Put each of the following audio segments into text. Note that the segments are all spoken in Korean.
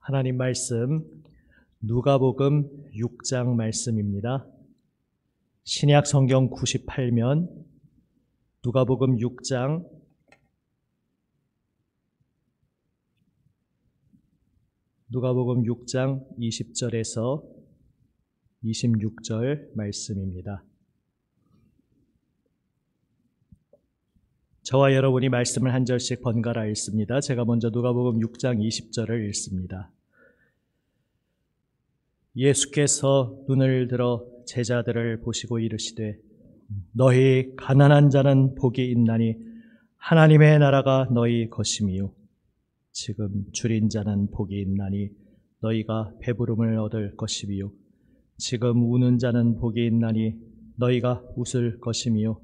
하나님 말씀 누가복음 6장 말씀입니다. 신약 성경 98면 누가복음 6장 20절에서 26절 말씀입니다. 저와 여러분이 말씀을 한 절씩 번갈아 읽습니다. 제가 먼저 누가복음 6장 20절을 읽습니다. 예수께서 눈을 들어 제자들을 보시고 이르시되 너희 가난한 자는 복이 있나니 하나님의 나라가 너희 것임이요 지금 줄인 자는 복이 있나니 너희가 배부름을 얻을 것이요 지금 우는 자는 복이 있나니 너희가 웃을 것이요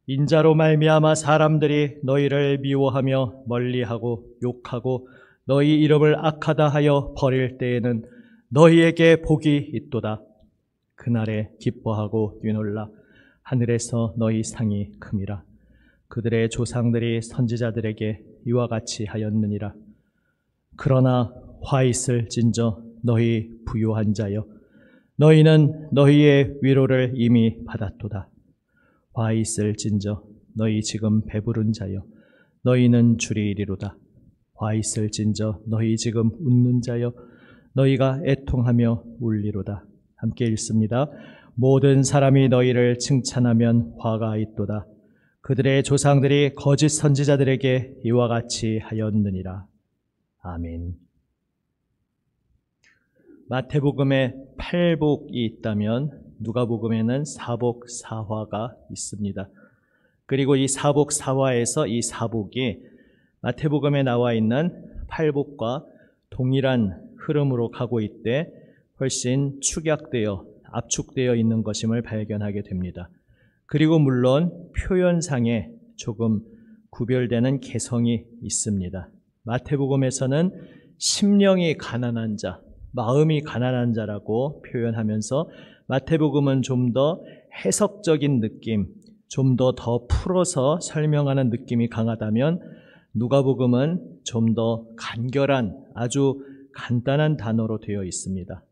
인자로 말미암아 사람들이 너희를 미워하며 멀리하고 욕하고 너희 이름을 악하다 하여 버릴 때에는 너희에게 복이 있도다. 그날에 기뻐하고 뛰놀라 하늘에서 너희 상이 큼이라. 그들의 조상들이 선지자들에게 이와 같이 하였느니라. 그러나 화 있을진저 너희 부요한 자여 너희는 너희의 위로를 이미 받았도다. 화 있을진저 너희 지금 배부른 자여 너희는 줄이리로다. 화 있을진저 너희 지금 웃는 자여 너희가 애통하며 울리로다. 함께 읽습니다. 모든 사람이 너희를 칭찬하면 화가 있도다. 그들의 조상들이 거짓 선지자들에게 이와 같이 하였느니라. 아멘. 마태복음에 8복이 있다면 누가복음에는 사복 사화가 있습니다. 그리고 이 사복 사화에서 이 사복이 마태복음에 나와 있는 8복과 동일한 흐름으로 가고 있되 훨씬 축약되어 압축되어 있는 것임을 발견하게 됩니다. 그리고 물론 표현상에 조금 구별되는 개성이 있습니다. 마태복음에서는 심령이 가난한 자, 마음이 가난한 자라고 표현하면서 마태복음은 좀 더 해석적인 느낌, 좀 더 풀어서 설명하는 느낌이 강하다면 누가복음은 좀 더 간결한 아주 간단한 단어로 되어 있습니다.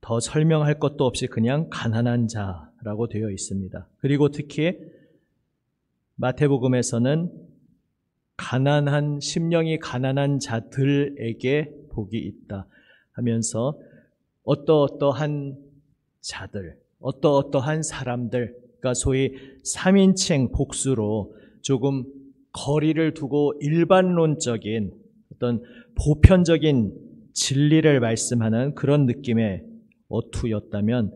더 설명할 것도 없이 그냥 가난한 자라고 되어 있습니다. 그리고 특히 마태복음에서는 심령이 가난한 자들에게 복이 있다 하면서 어떠한 자들, 어떠한 사람들, 그러니까 소위 3인칭 복수로 조금 거리를 두고 일반론적인 어떤 보편적인 진리를 말씀하는 그런 느낌의 어투였다면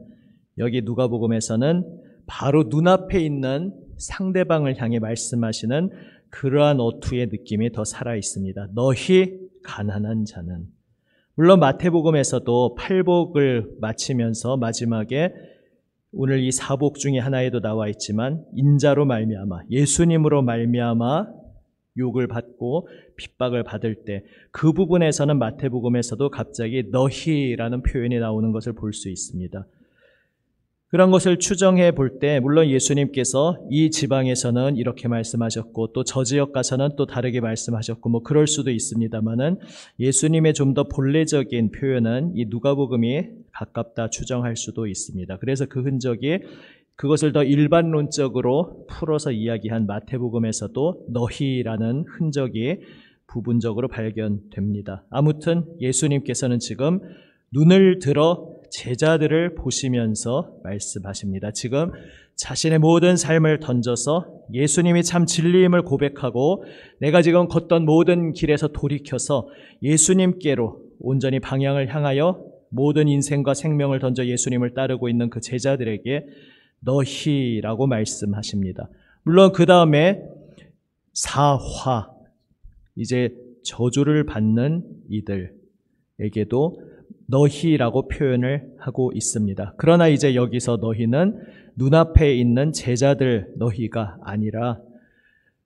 여기 누가복음에서는 바로 눈앞에 있는 상대방을 향해 말씀하시는 그러한 어투의 느낌이 더 살아있습니다. 너희 가난한 자는. 물론 마태복음에서도 8복을 마치면서 마지막에 오늘 이 4복 중에 하나에도 나와 있지만 인자로 말미암아 예수님으로 말미암아 욕을 받고 핍박을 받을 때 그 부분에서는 마태복음에서도 갑자기 너희라는 표현이 나오는 것을 볼 수 있습니다. 그런 것을 추정해 볼 때 물론 예수님께서 이 지방에서는 이렇게 말씀하셨고 또 저 지역 가서는 또 다르게 말씀하셨고 그럴 수도 있습니다만은 예수님의 좀 더 본래적인 표현은 이 누가복음이 가깝다 추정할 수도 있습니다. 그래서 그 흔적이 그것을 더 일반론적으로 풀어서 이야기한 마태복음에서도 너희라는 흔적이 부분적으로 발견됩니다. 아무튼 예수님께서는 지금 눈을 들어 제자들을 보시면서 말씀하십니다. 지금 자신의 모든 삶을 던져서 예수님이 참 진리임을 고백하고 내가 지금 걷던 모든 길에서 돌이켜서 예수님께로 온전히 방향을 향하여 모든 인생과 생명을 던져 예수님을 따르고 있는 그 제자들에게 너희라고 말씀하십니다. 물론 그 다음에 사화, 이제 저주를 받는 이들에게도 너희라고 표현을 하고 있습니다. 그러나 이제 여기서 너희는 눈앞에 있는 제자들 너희가 아니라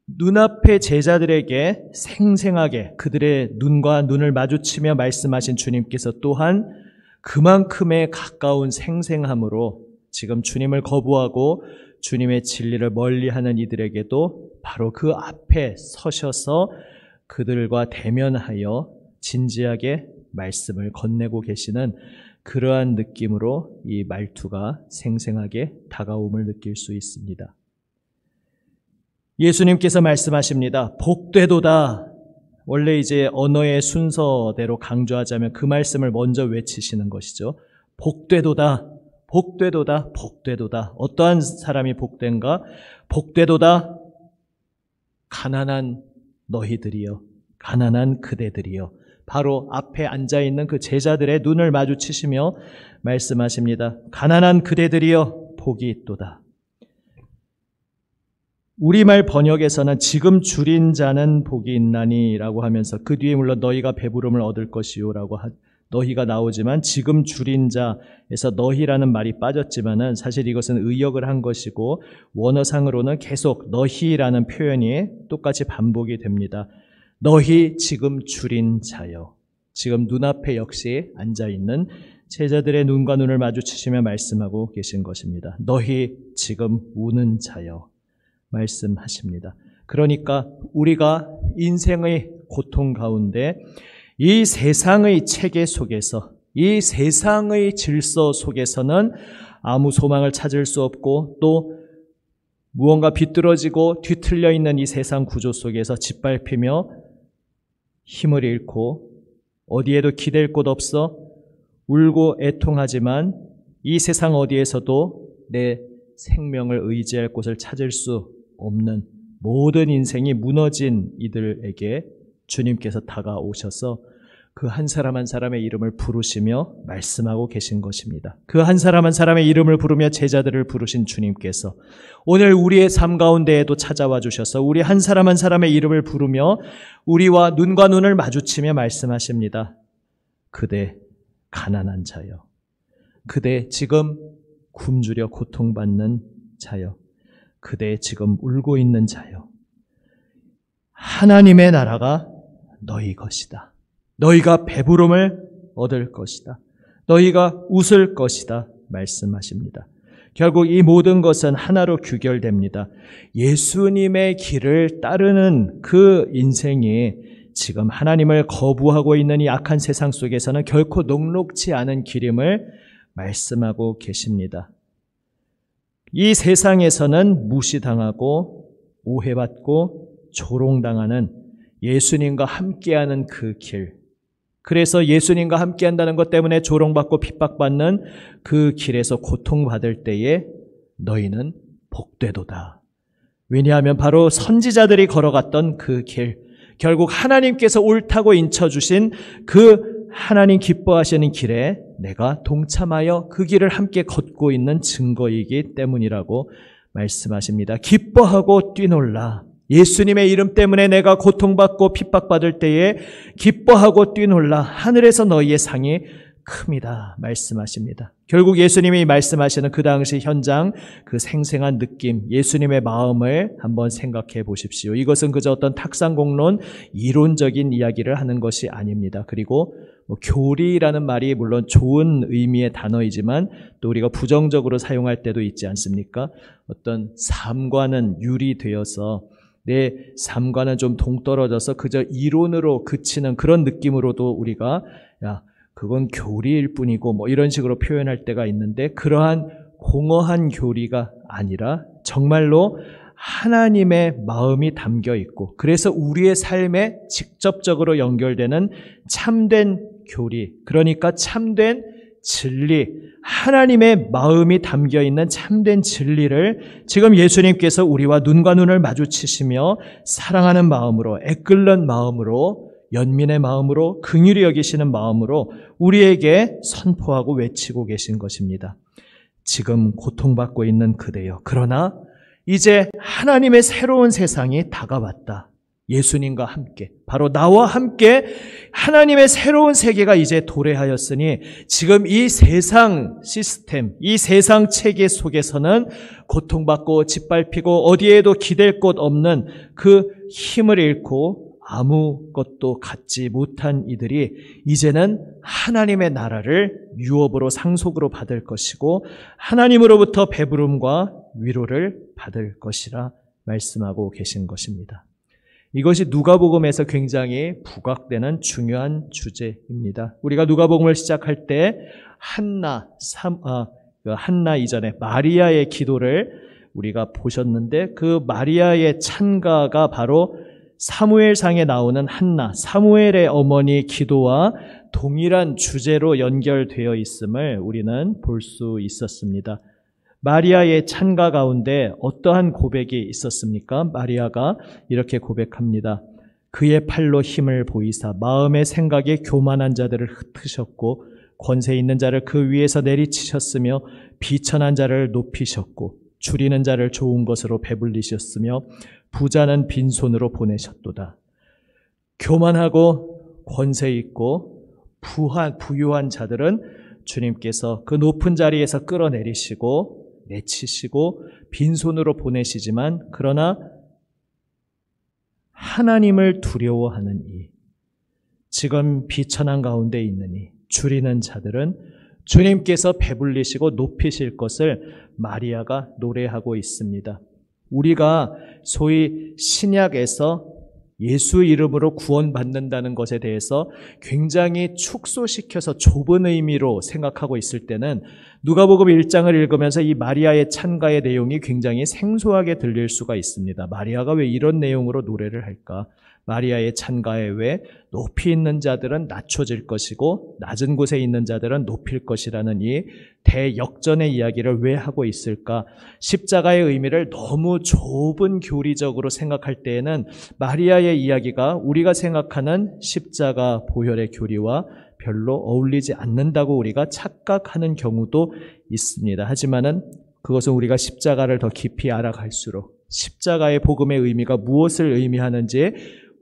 눈앞의 제자들에게 생생하게 그들의 눈과 눈을 마주치며 말씀하신 주님께서 또한 그만큼의 가까운 생생함으로 지금 주님을 거부하고 주님의 진리를 멀리하는 이들에게도 바로 그 앞에 서셔서 그들과 대면하여 진지하게 말씀을 건네고 계시는 그러한 느낌으로 이 말투가 생생하게 다가옴을 느낄 수 있습니다. 예수님께서 말씀하십니다. 복되도다. 원래 이제 언어의 순서대로 강조하자면 그 말씀을 먼저 외치시는 것이죠. 복되도다. 복되도다. 복되도다. 어떠한 사람이 복된가? 복되도다. 가난한 너희들이여. 가난한 그대들이여. 바로 앞에 앉아있는 그 제자들의 눈을 마주치시며 말씀하십니다. 가난한 그대들이여 복이 있도다. 우리말 번역에서는 지금 줄인 자는 복이 있나니 라고 하면서 그 뒤에 물론 너희가 배부름을 얻을 것이요 라고 너희가 나오지만 지금 줄인 자에서 너희라는 말이 빠졌지만은 사실 이것은 의역을 한 것이고 원어상으로는 계속 너희라는 표현이 똑같이 반복이 됩니다. 너희 지금 줄인 자여. 지금 눈앞에 역시 앉아있는 제자들의 눈과 눈을 마주치시며 말씀하고 계신 것입니다. 너희 지금 우는 자여. 말씀하십니다. 그러니까 우리가 인생의 고통 가운데 이 세상의 체계 속에서 이 세상의 질서 속에서는 아무 소망을 찾을 수 없고 또 무언가 비뚤어지고 뒤틀려 있는 이 세상 구조 속에서 짓밟히며 힘을 잃고 어디에도 기댈 곳 없어 울고 애통하지만 이 세상 어디에서도 내 생명을 의지할 곳을 찾을 수 없는 모든 인생이 무너진 이들에게 주님께서 다가오셔서 그 한 사람 한 사람의 이름을 부르시며 말씀하고 계신 것입니다. 그 한 사람 한 사람의 이름을 부르며 제자들을 부르신 주님께서 오늘 우리의 삶 가운데에도 찾아와 주셔서 우리 한 사람 한 사람의 이름을 부르며 우리와 눈과 눈을 마주치며 말씀하십니다. 그대 가난한 자여. 그대 지금 굶주려 고통받는 자여. 그대 지금 울고 있는 자여. 하나님의 나라가 너희 것이다. 너희가 배부름을 얻을 것이다. 너희가 웃을 것이다. 말씀하십니다. 결국 이 모든 것은 하나로 규결됩니다. 예수님의 길을 따르는 그 인생이 지금 하나님을 거부하고 있는 이 악한 세상 속에서는 결코 녹록지 않은 길임을 말씀하고 계십니다. 이 세상에서는 무시당하고 오해받고 조롱당하는 예수님과 함께하는 그 길, 그래서 예수님과 함께한다는 것 때문에 조롱받고 핍박받는 그 길에서 고통받을 때에 너희는 복되도다. 왜냐하면 바로 선지자들이 걸어갔던 그 길, 결국 하나님께서 옳다고 인쳐주신 그 하나님 기뻐하시는 길에 내가 동참하여 그 길을 함께 걷고 있는 증거이기 때문이라고 말씀하십니다. 기뻐하고 뛰놀라. 예수님의 이름 때문에 내가 고통받고 핍박받을 때에 기뻐하고 뛰놀라. 하늘에서 너희의 상이 큽니다. 말씀하십니다. 결국 예수님이 말씀하시는 그 당시 현장, 그 생생한 느낌, 예수님의 마음을 한번 생각해 보십시오. 이것은 그저 어떤 탁상공론, 이론적인 이야기를 하는 것이 아닙니다. 그리고 교리라는 말이 물론 좋은 의미의 단어이지만 또 우리가 부정적으로 사용할 때도 있지 않습니까? 어떤 삶과는 유리되어서 내 삶과는 좀 동떨어져서 그저 이론으로 그치는 그런 느낌으로도 우리가 그건 교리일 뿐이고 이런 식으로 표현할 때가 있는데 그러한 공허한 교리가 아니라 정말로 하나님의 마음이 담겨 있고 그래서 우리의 삶에 직접적으로 연결되는 참된 교리, 그러니까 참된 진리, 하나님의 마음이 담겨있는 참된 진리를 지금 예수님께서 우리와 눈과 눈을 마주치시며 사랑하는 마음으로, 애끓는 마음으로, 연민의 마음으로, 긍휼히 여기시는 마음으로 우리에게 선포하고 외치고 계신 것입니다. 지금 고통받고 있는 그대여, 그러나 이제 하나님의 새로운 세상이 다가왔다. 예수님과 함께, 바로 나와 함께 하나님의 새로운 세계가 이제 도래하였으니 지금 이 세상 시스템, 이 세상 체계 속에서는 고통받고 짓밟히고 어디에도 기댈 곳 없는 그 힘을 잃고 아무것도 갖지 못한 이들이 이제는 하나님의 나라를 유업으로 상속으로 받을 것이고 하나님으로부터 배부름과 위로를 받을 것이라 말씀하고 계신 것입니다. 이것이 누가복음에서 굉장히 부각되는 중요한 주제입니다. 우리가 누가복음을 시작할 때 한나 이전에 마리아의 기도를 우리가 보셨는데, 그 마리아의 찬가가 바로 사무엘상에 나오는 한나, 사무엘의 어머니 기도와 동일한 주제로 연결되어 있음을 우리는 볼 수 있었습니다. 마리아의 찬가 가운데 어떠한 고백이 있었습니까? 마리아가 이렇게 고백합니다. 그의 팔로 힘을 보이사 마음의 생각에 교만한 자들을 흩으셨고 권세 있는 자를 그 위에서 내리치셨으며 비천한 자를 높이셨고 줄이는 자를 좋은 것으로 배불리셨으며 부자는 빈손으로 보내셨도다. 교만하고 권세 있고 부유한 자들은 주님께서 그 높은 자리에서 끌어내리시고 내치시고 빈손으로 보내시지만, 그러나 하나님을 두려워하는 지금 비천한 가운데 있는 줄이는 자들은 주님께서 배불리시고 높이실 것을 마리아가 노래하고 있습니다. 우리가 소위 신약에서 예수 이름으로 구원받는다는 것에 대해서 굉장히 축소시켜서 좁은 의미로 생각하고 있을 때는 누가복음 1장을 읽으면서 이 마리아의 찬가의 내용이 굉장히 생소하게 들릴 수가 있습니다. 마리아가 왜 이런 내용으로 노래를 할까? 마리아의 찬가에 왜 높이 있는 자들은 낮춰질 것이고 낮은 곳에 있는 자들은 높일 것이라는 이 대역전의 이야기를 왜 하고 있을까? 십자가의 의미를 너무 좁은 교리적으로 생각할 때에는 마리아의 이야기가 우리가 생각하는 십자가 보혈의 교리와 별로 어울리지 않는다고 우리가 착각하는 경우도 있습니다. 하지만은 그것은 우리가 십자가를 더 깊이 알아갈수록 십자가의 복음의 의미가 무엇을 의미하는지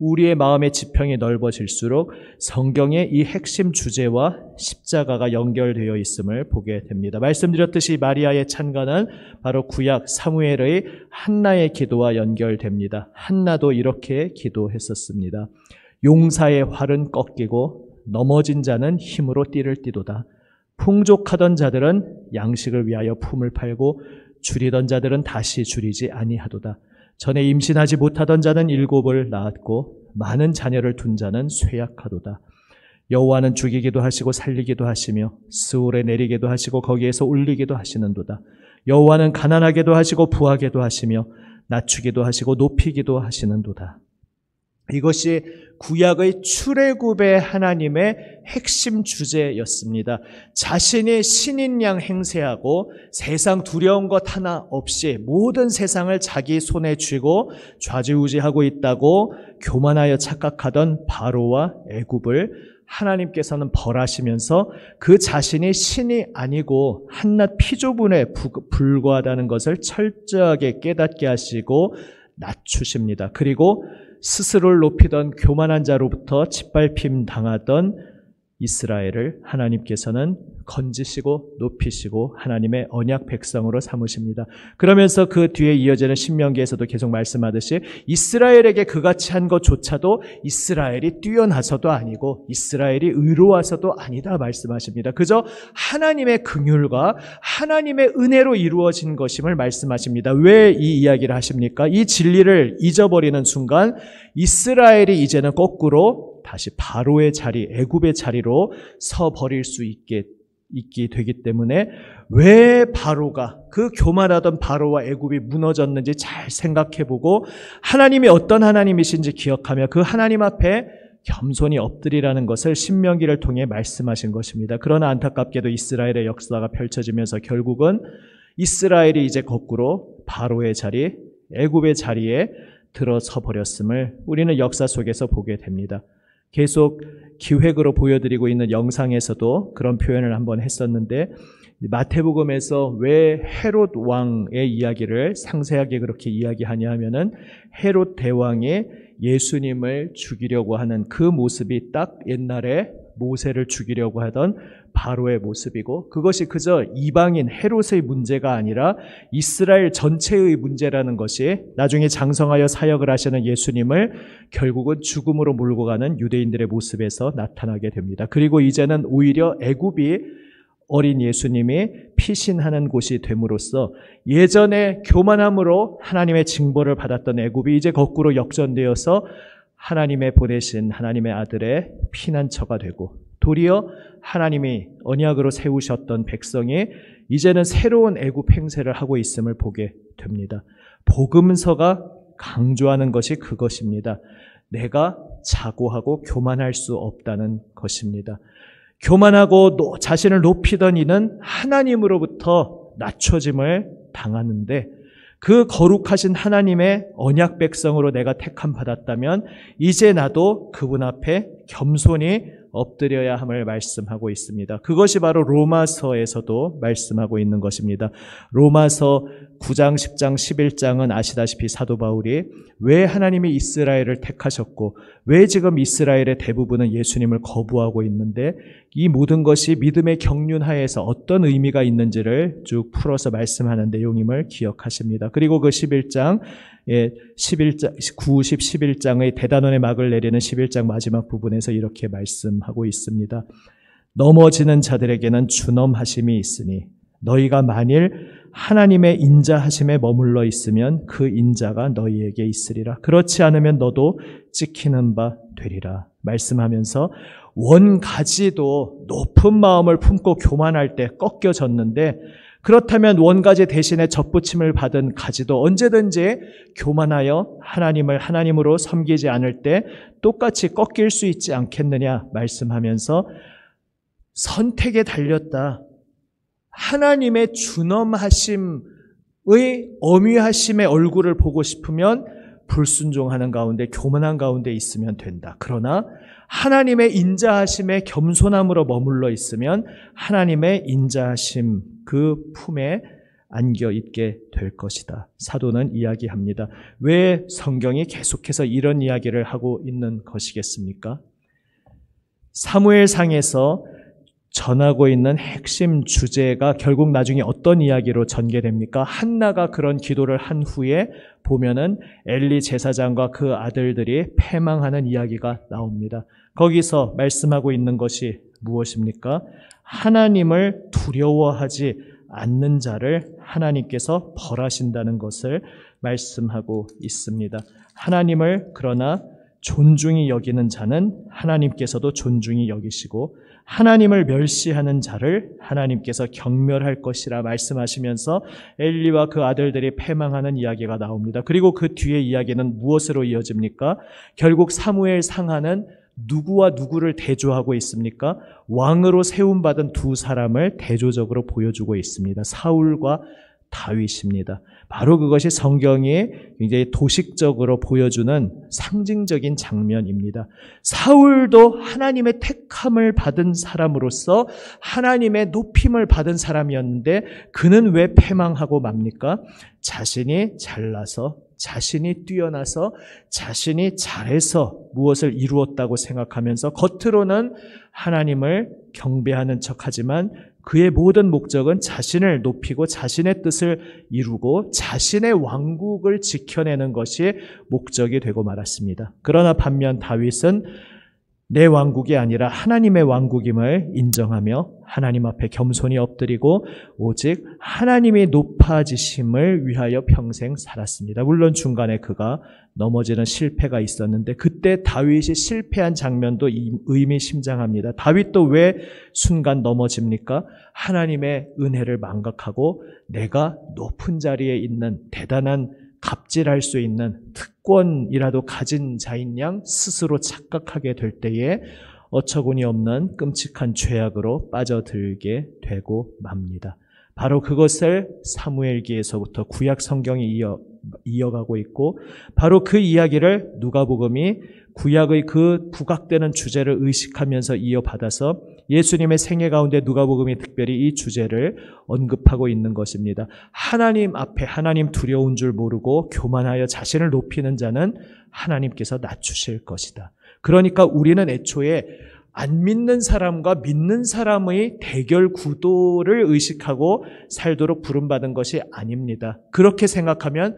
우리의 마음의 지평이 넓어질수록 성경의 이 핵심 주제와 십자가가 연결되어 있음을 보게 됩니다. 말씀드렸듯이 마리아의 찬가는 바로 구약 사무엘의 한나의 기도와 연결됩니다. 한나도 이렇게 기도했었습니다. 용사의 활은 꺾이고 넘어진 자는 힘으로 띠를 띠도다. 풍족하던 자들은 양식을 위하여 품을 팔고 줄이던 자들은 다시 줄이지 아니하도다. 전에 임신하지 못하던 자는 7을 낳았고 많은 자녀를 둔 자는 쇠약하도다. 여호와는 죽이기도 하시고 살리기도 하시며 스올에 내리기도 하시고 거기에서 올리기도 하시는도다. 여호와는 가난하게도 하시고 부하게도 하시며 낮추기도 하시고 높이기도 하시는도다. 이것이 구약의 출애굽의 하나님의 핵심 주제였습니다. 자신이 신인 양 행세하고 세상 두려운 것 하나 없이 모든 세상을 자기 손에 쥐고 좌지우지하고 있다고 교만하여 착각하던 바로와 애굽을 하나님께서는 벌하시면서 그 자신이 신이 아니고 한낱 피조분에 불과하다는 것을 철저하게 깨닫게 하시고 낮추십니다. 그리고 스스로를 높이던 교만한 자로부터 짓밟힘 당하던 이스라엘을 하나님께서는 건지시고 높이시고 하나님의 언약 백성으로 삼으십니다. 그러면서 그 뒤에 이어지는 신명기에서도 계속 말씀하듯이 이스라엘에게 그같이 한 것조차도 이스라엘이 뛰어나서도 아니고 이스라엘이 의로워서도 아니다 말씀하십니다. 그저 하나님의 긍휼과 하나님의 은혜로 이루어진 것임을 말씀하십니다. 왜 이 이야기를 하십니까? 이 진리를 잊어버리는 순간 이스라엘이 이제는 거꾸로 다시 바로의 자리, 애굽의 자리로 서버릴 수 있게 되기 때문에 왜 바로가, 그 교만하던 바로와 애굽이 무너졌는지 잘 생각해보고 하나님이 어떤 하나님이신지 기억하며 그 하나님 앞에 겸손히 엎드리라는 것을 신명기를 통해 말씀하신 것입니다. 그러나 안타깝게도 이스라엘의 역사가 펼쳐지면서 결국은 이스라엘이 이제 거꾸로 바로의 자리, 애굽의 자리에 들어서 버렸음을 우리는 역사 속에서 보게 됩니다. 계속 기획으로 보여드리고 있는 영상에서도 그런 표현을 한번 했었는데, 마태복음에서 왜 헤롯 왕의 이야기를 상세하게 그렇게 이야기하냐 하면은 헤롯 대왕이 예수님을 죽이려고 하는 그 모습이 딱 옛날에 모세를 죽이려고 하던 바로의 모습이고, 그것이 그저 이방인 헤롯의 문제가 아니라 이스라엘 전체의 문제라는 것이 나중에 장성하여 사역을 하시는 예수님을 결국은 죽음으로 몰고 가는 유대인들의 모습에서 나타나게 됩니다. 그리고 이제는 오히려 애굽이 어린 예수님이 피신하는 곳이 됨으로써 예전에 교만함으로 하나님의 징벌을 받았던 애굽이 이제 거꾸로 역전되어서 하나님의 보내신 하나님의 아들의 피난처가 되고, 도리어 하나님이 언약으로 세우셨던 백성이 이제는 새로운 애굽 행세를 하고 있음을 보게 됩니다. 복음서가 강조하는 것이 그것입니다. 내가 자고하고 교만할 수 없다는 것입니다. 교만하고 자신을 높이던 이는 하나님으로부터 낮춰짐을 당하는데, 그 거룩하신 하나님의 언약 백성으로 내가 택함 받았다면 이제 나도 그분 앞에 겸손히 엎드려야 함을 말씀하고 있습니다. 그것이 바로 로마서에서도 말씀하고 있는 것입니다. 로마서 9장, 10장, 11장은 아시다시피 사도 바울이 왜 하나님이 이스라엘을 택하셨고 왜 지금 이스라엘의 대부분은 예수님을 거부하고 있는데 이 모든 것이 믿음의 경륜하에서 어떤 의미가 있는지를 쭉 풀어서 말씀하는 내용임을 기억하십니다. 그리고 그 11장, 9, 10, 11장의 대단원의 막을 내리는 11장 마지막 부분에서 이렇게 말씀하고 있습니다. 넘어지는 자들에게는 준엄하심이 있으니 너희가 만일 하나님의 인자하심에 머물러 있으면 그 인자가 너희에게 있으리라. 그렇지 않으면 너도 찍히는 바 되리라. 말씀하면서 원가지도 높은 마음을 품고 교만할 때 꺾여졌는데, 그렇다면 원가지 대신에 접붙임을 받은 가지도 언제든지 교만하여 하나님을 하나님으로 섬기지 않을 때 똑같이 꺾일 수 있지 않겠느냐 말씀하면서 선택에 달렸다. 하나님의 준엄하심의 어미하심의 얼굴을 보고 싶으면 불순종하는 가운데 교만한 가운데 있으면 된다. 그러나 하나님의 인자하심의 겸손함으로 머물러 있으면 하나님의 인자하심 그 품에 안겨 있게 될 것이다. 사도는 이야기합니다. 왜 성경이 계속해서 이런 이야기를 하고 있는 것이겠습니까? 사무엘상에서 전하고 있는 핵심 주제가 결국 나중에 어떤 이야기로 전개됩니까? 한나가 그런 기도를 한 후에 보면은 엘리 제사장과 그 아들들이 패망하는 이야기가 나옵니다. 거기서 말씀하고 있는 것이 무엇입니까? 하나님을 두려워하지 않는 자를 하나님께서 벌하신다는 것을 말씀하고 있습니다. 하나님을 그러나 존중히 여기는 자는 하나님께서도 존중히 여기시고 하나님을 멸시하는 자를 하나님께서 경멸할 것이라 말씀하시면서 엘리와 그 아들들이 패망하는 이야기가 나옵니다. 그리고 그 뒤에 이야기는 무엇으로 이어집니까? 결국 사무엘 상하는 누구와 누구를 대조하고 있습니까? 왕으로 세움받은 두 사람을 대조적으로 보여주고 있습니다. 사울과 다윗입니다. 바로 그것이 성경이 굉장히 도식적으로 보여주는 상징적인 장면입니다. 사울도 하나님의 택함을 받은 사람으로서 하나님의 높임을 받은 사람이었는데 그는 왜 패망하고 맙니까? 자신이 잘나서, 자신이 뛰어나서, 자신이 잘해서 무엇을 이루었다고 생각하면서 겉으로는 하나님을 경배하는 척하지만 그의 모든 목적은 자신을 높이고 자신의 뜻을 이루고 자신의 왕국을 지켜내는 것이 목적이 되고 말았습니다. 그러나 반면 다윗은 내 왕국이 아니라 하나님의 왕국임을 인정하며 하나님 앞에 겸손히 엎드리고 오직 하나님이 높아지심을 위하여 평생 살았습니다. 물론 중간에 그가 넘어지는 실패가 있었는데 그때 다윗이 실패한 장면도 의미심장합니다. 다윗도 왜 순간 넘어집니까? 하나님의 은혜를 망각하고 내가 높은 자리에 있는 대단한 갑질할 수 있는 특권이라도 가진 자인 양 스스로 착각하게 될 때에 어처구니 없는 끔찍한 죄악으로 빠져들게 되고 맙니다. 바로 그것을 사무엘기에서부터 구약 성경이 이어가고 있고 바로 그 이야기를 누가복음이 구약의 그 부각되는 주제를 의식하면서 이어받아서 예수님의 생애 가운데 누가복음이 특별히 이 주제를 언급하고 있는 것입니다. 하나님 앞에 하나님 두려운 줄 모르고 교만하여 자신을 높이는 자는 하나님께서 낮추실 것이다. 그러니까 우리는 애초에 안 믿는 사람과 믿는 사람의 대결 구도를 의식하고 살도록 부름받은 것이 아닙니다. 그렇게 생각하면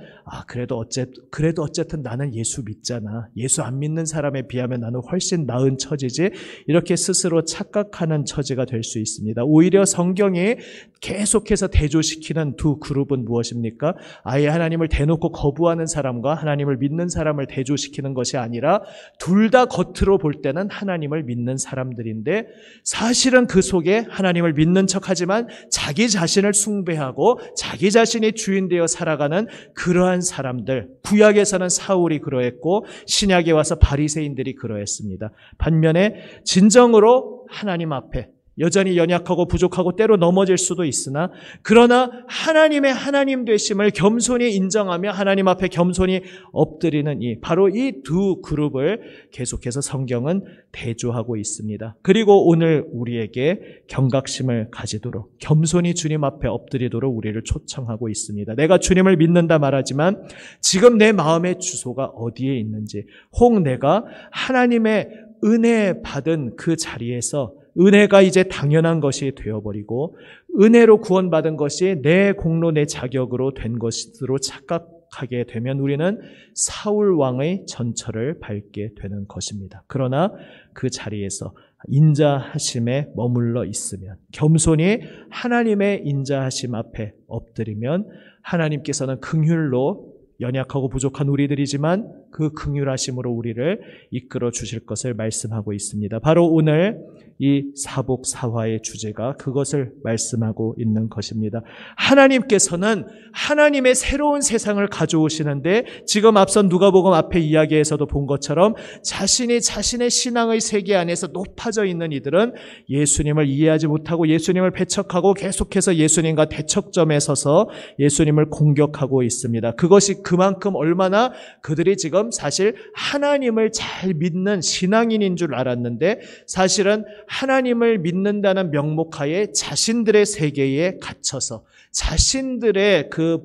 그래도 어쨌든 나는 예수 믿잖아. 예수 안 믿는 사람에 비하면 나는 훨씬 나은 처지지. 이렇게 스스로 착각하는 처지가 될 수 있습니다. 오히려 성경이 계속해서 대조시키는 두 그룹은 무엇입니까? 아예 하나님을 대놓고 거부하는 사람과 하나님을 믿는 사람을 대조시키는 것이 아니라 둘 다 겉으로 볼 때는 하나님을 믿는 사람들인데 사실은 그 속에 하나님을 믿는 척하지만 자기 자신을 숭배하고 자기 자신이 주인 되어 살아가는 그러한 사람들, 구약에서는 사울이 그러했고 신약에 와서 바리새인들이 그러했습니다. 반면에 진정으로 하나님 앞에 여전히 연약하고 부족하고 때로 넘어질 수도 있으나 그러나 하나님의 하나님 되심을 겸손히 인정하며 하나님 앞에 겸손히 엎드리는 바로 이 두 그룹을 계속해서 성경은 대조하고 있습니다. 그리고 오늘 우리에게 경각심을 가지도록 겸손히 주님 앞에 엎드리도록 우리를 초청하고 있습니다. 내가 주님을 믿는다 말하지만 지금 내 마음의 주소가 어디에 있는지, 혹 내가 하나님의 은혜 받은 그 자리에서 은혜가 이제 당연한 것이 되어버리고 은혜로 구원받은 것이 내 공로 내 자격으로 된 것으로 착각하게 되면 우리는 사울 왕의 전철을 밟게 되는 것입니다. 그러나 그 자리에서 인자하심에 머물러 있으면, 겸손히 하나님의 인자하심 앞에 엎드리면 하나님께서는 긍휼로 연약하고 부족한 우리들이지만 그 긍휼하심으로 우리를 이끌어 주실 것을 말씀하고 있습니다. 바로 오늘 이 사복사화의 주제가 그것을 말씀하고 있는 것입니다. 하나님께서는 하나님의 새로운 세상을 가져오시는데 지금 앞선 누가복음 앞에 이야기에서도 본 것처럼 자신이 자신의 신앙의 세계 안에서 높아져 있는 이들은 예수님을 이해하지 못하고 예수님을 배척하고 계속해서 예수님과 대척점에 서서 예수님을 공격하고 있습니다. 그것이 그만큼 얼마나 그들이 지금 사실 하나님을 잘 믿는 신앙인인 줄 알았는데 사실은 하나님을 믿는다는 명목하에 자신들의 세계에 갇혀서 자신들의 그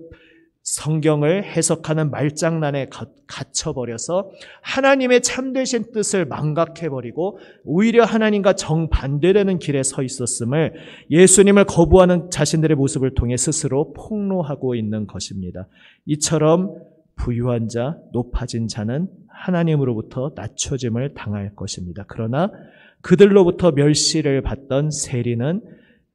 성경을 해석하는 말장난에 갇혀버려서 하나님의 참되신 뜻을 망각해버리고 오히려 하나님과 정반대되는 길에 서 있었음을 예수님을 거부하는 자신들의 모습을 통해 스스로 폭로하고 있는 것입니다. 이처럼 부유한 자, 높아진 자는 하나님으로부터 낮춰짐을 당할 것입니다. 그러나 그들로부터 멸시를 받던 세리는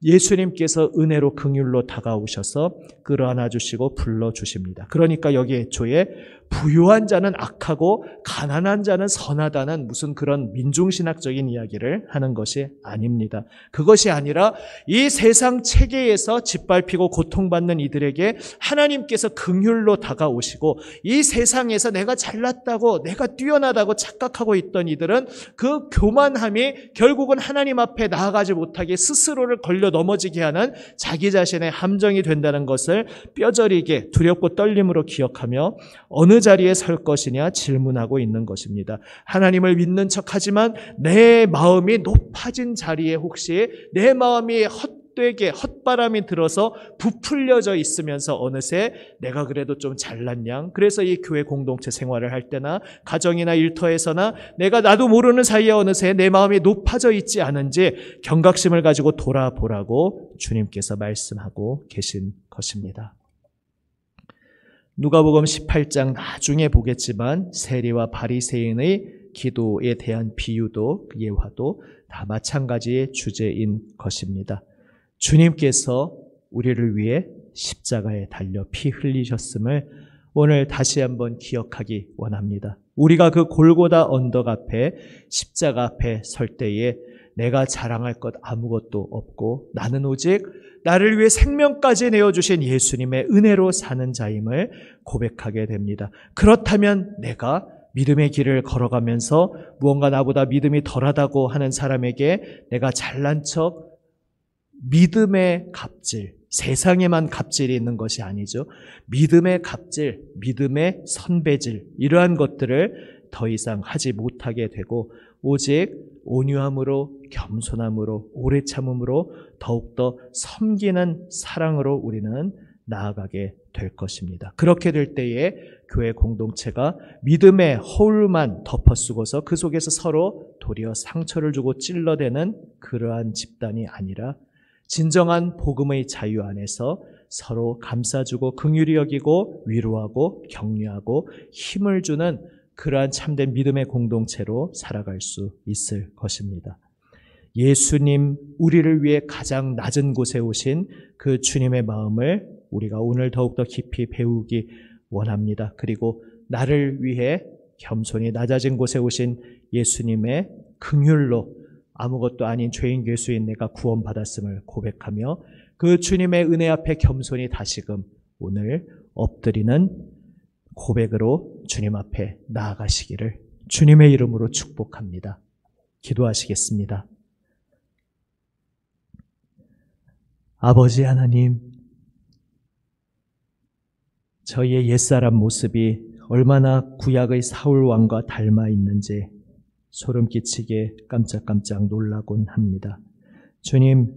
예수님께서 은혜로 긍휼로 다가오셔서 끌어안아 주시고 불러주십니다. 그러니까 여기 애초에 부유한 자는 악하고 가난한 자는 선하다는 무슨 그런 민중신학적인 이야기를 하는 것이 아닙니다. 그것이 아니라 이 세상 체계에서 짓밟히고 고통받는 이들에게 하나님께서 긍휼로 다가오시고 이 세상에서 내가 잘났다고 내가 뛰어나다고 착각하고 있던 이들은 그 교만함이 결국은 하나님 앞에 나아가지 못하게 스스로를 걸려 넘어지게 하는 자기 자신의 함정이 된다는 것을 뼈저리게 두렵고 떨림으로 기억하며 어느 자리에 설 것이냐 질문하고 있는 것입니다. 하나님을 믿는 척하지만 내 마음이 높아진 자리에 혹시 내 마음이 헛되게 헛바람이 들어서 부풀려져 있으면서 어느새 내가 그래도 좀 잘난 양, 그래서 이 교회 공동체 생활을 할 때나 가정이나 일터에서나 내가 나도 모르는 사이에 어느새 내 마음이 높아져 있지 않은지 경각심을 가지고 돌아보라고 주님께서 말씀하고 계신 것입니다. 누가복음 18장 나중에 보겠지만 세리와 바리새인의 기도에 대한 비유도 예화도 다 마찬가지의 주제인 것입니다. 주님께서 우리를 위해 십자가에 달려 피 흘리셨음을 오늘 다시 한번 기억하기 원합니다. 우리가 그 골고다 언덕 앞에 십자가 앞에 설 때에 내가 자랑할 것 아무것도 없고 나는 오직 나를 위해 생명까지 내어주신 예수님의 은혜로 사는 자임을 고백하게 됩니다. 그렇다면 내가 믿음의 길을 걸어가면서 무언가 나보다 믿음이 덜하다고 하는 사람에게 내가 잘난 척 믿음의 갑질, 세상에만 갑질이 있는 것이 아니죠. 믿음의 갑질, 믿음의 선배질 이러한 것들을 더 이상 하지 못하게 되고 오직 온유함으로 겸손함으로 오래 참음으로 더욱더 섬기는 사랑으로 우리는 나아가게 될 것입니다. 그렇게 될 때에 교회 공동체가 믿음의 허울만 덮어쓰고서 그 속에서 서로 도리어 상처를 주고 찔러대는 그러한 집단이 아니라 진정한 복음의 자유 안에서 서로 감싸주고 긍휼히 여기고 위로하고 격려하고 힘을 주는 그러한 참된 믿음의 공동체로 살아갈 수 있을 것입니다. 예수님, 우리를 위해 가장 낮은 곳에 오신 그 주님의 마음을 우리가 오늘 더욱더 깊이 배우기 원합니다. 그리고 나를 위해 겸손히 낮아진 곳에 오신 예수님의 긍휼로 아무것도 아닌 죄인 괴수인 내가 구원받았음을 고백하며 그 주님의 은혜 앞에 겸손히 다시금 오늘 엎드리는 고백으로 주님 앞에 나아가시기를 주님의 이름으로 축복합니다. 기도하시겠습니다. 아버지 하나님, 저희의 옛사람 모습이 얼마나 구약의 사울 왕과 닮아 있는지 소름 끼치게 깜짝깜짝 놀라곤 합니다. 주님,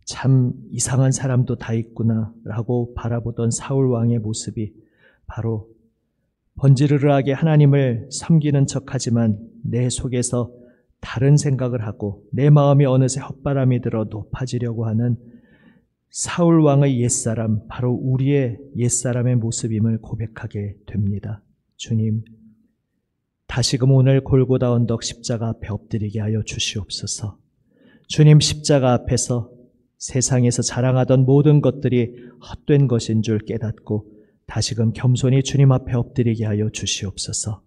참 이상한 사람도 다 있구나 라고 바라보던 사울 왕의 모습이 바로 번지르르하게 하나님을 섬기는 척하지만 내 속에서 다른 생각을 하고 내 마음이 어느새 헛바람이 들어 높아지려고 하는 사울 왕의 옛사람, 바로 우리의 옛사람의 모습임을 고백하게 됩니다. 주님, 다시금 오늘 골고다 언덕 십자가 앞에 엎드리게 하여 주시옵소서. 주님, 십자가 앞에서 세상에서 자랑하던 모든 것들이 헛된 것인 줄 깨닫고 다시금 겸손히 주님 앞에 엎드리게 하여 주시옵소서.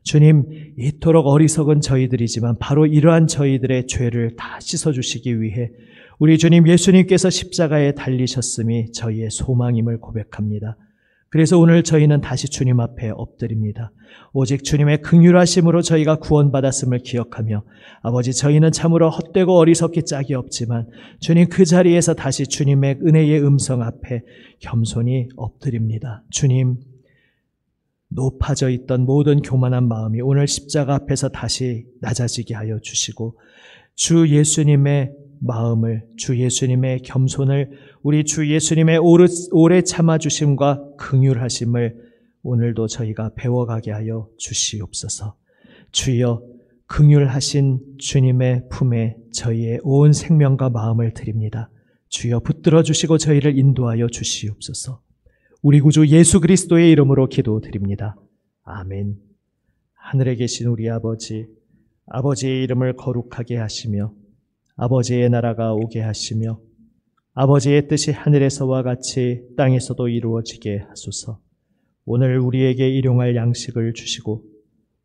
주님, 이토록 어리석은 저희들이지만 바로 이러한 저희들의 죄를 다 씻어주시기 위해 우리 주님 예수님께서 십자가에 달리셨음이 저희의 소망임을 고백합니다. 그래서 오늘 저희는 다시 주님 앞에 엎드립니다. 오직 주님의 긍휼하심으로 저희가 구원받았음을 기억하며 아버지, 저희는 참으로 헛되고 어리석기 짝이 없지만 주님 그 자리에서 다시 주님의 은혜의 음성 앞에 겸손히 엎드립니다. 주님, 높아져 있던 모든 교만한 마음이 오늘 십자가 앞에서 다시 낮아지게 하여 주시고 주 예수님의 마음을, 주 예수님의 겸손을, 우리 주 예수님의 오래 참아주심과 긍휼하심을 오늘도 저희가 배워가게 하여 주시옵소서. 주여, 긍휼하신 주님의 품에 저희의 온 생명과 마음을 드립니다. 주여, 붙들어 주시고 저희를 인도하여 주시옵소서. 우리 구주 예수 그리스도의 이름으로 기도드립니다. 아멘. 하늘에 계신 우리 아버지, 아버지의 이름을 거룩하게 하시며 아버지의 나라가 오게 하시며 아버지의 뜻이 하늘에서와 같이 땅에서도 이루어지게 하소서. 오늘 우리에게 일용할 양식을 주시고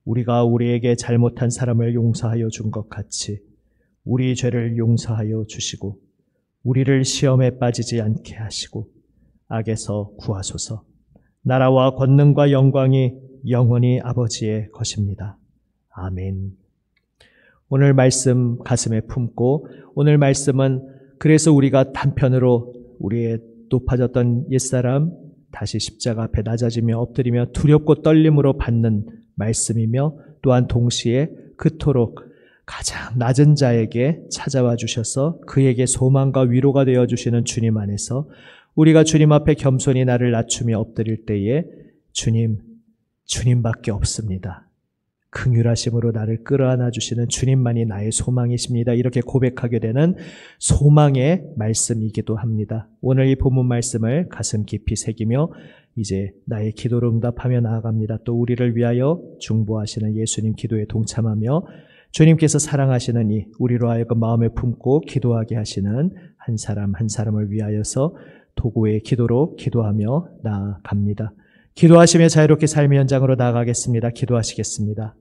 우리가 우리에게 잘못한 사람을 용서하여 준 것 같이 우리 죄를 용서하여 주시고 우리를 시험에 빠지지 않게 하시고 악에서 구하소서. 나라와 권능과 영광이 영원히 아버지의 것입니다. 아멘. 오늘 말씀 가슴에 품고 오늘 말씀은 그래서 우리가 단편으로 우리의 높아졌던 옛사람 다시 십자가 앞에 낮아지며 엎드리며 두렵고 떨림으로 받는 말씀이며 또한 동시에 그토록 가장 낮은 자에게 찾아와 주셔서 그에게 소망과 위로가 되어주시는 주님 안에서 우리가 주님 앞에 겸손히 나를 낮추며 엎드릴 때에 주님밖에 없습니다. 긍휼하심으로 나를 끌어안아 주시는 주님만이 나의 소망이십니다. 이렇게 고백하게 되는 소망의 말씀이기도 합니다. 오늘 이 본문 말씀을 가슴 깊이 새기며 이제 나의 기도를 응답하며 나아갑니다. 또 우리를 위하여 중보하시는 예수님 기도에 동참하며 주님께서 사랑하시는 이 우리로 하여금 마음에 품고 기도하게 하시는 한 사람 한 사람을 위하여서 도구의 기도로 기도하며 나아갑니다. 기도하시며 자유롭게 삶의 현장으로 나아가겠습니다. 기도하시겠습니다.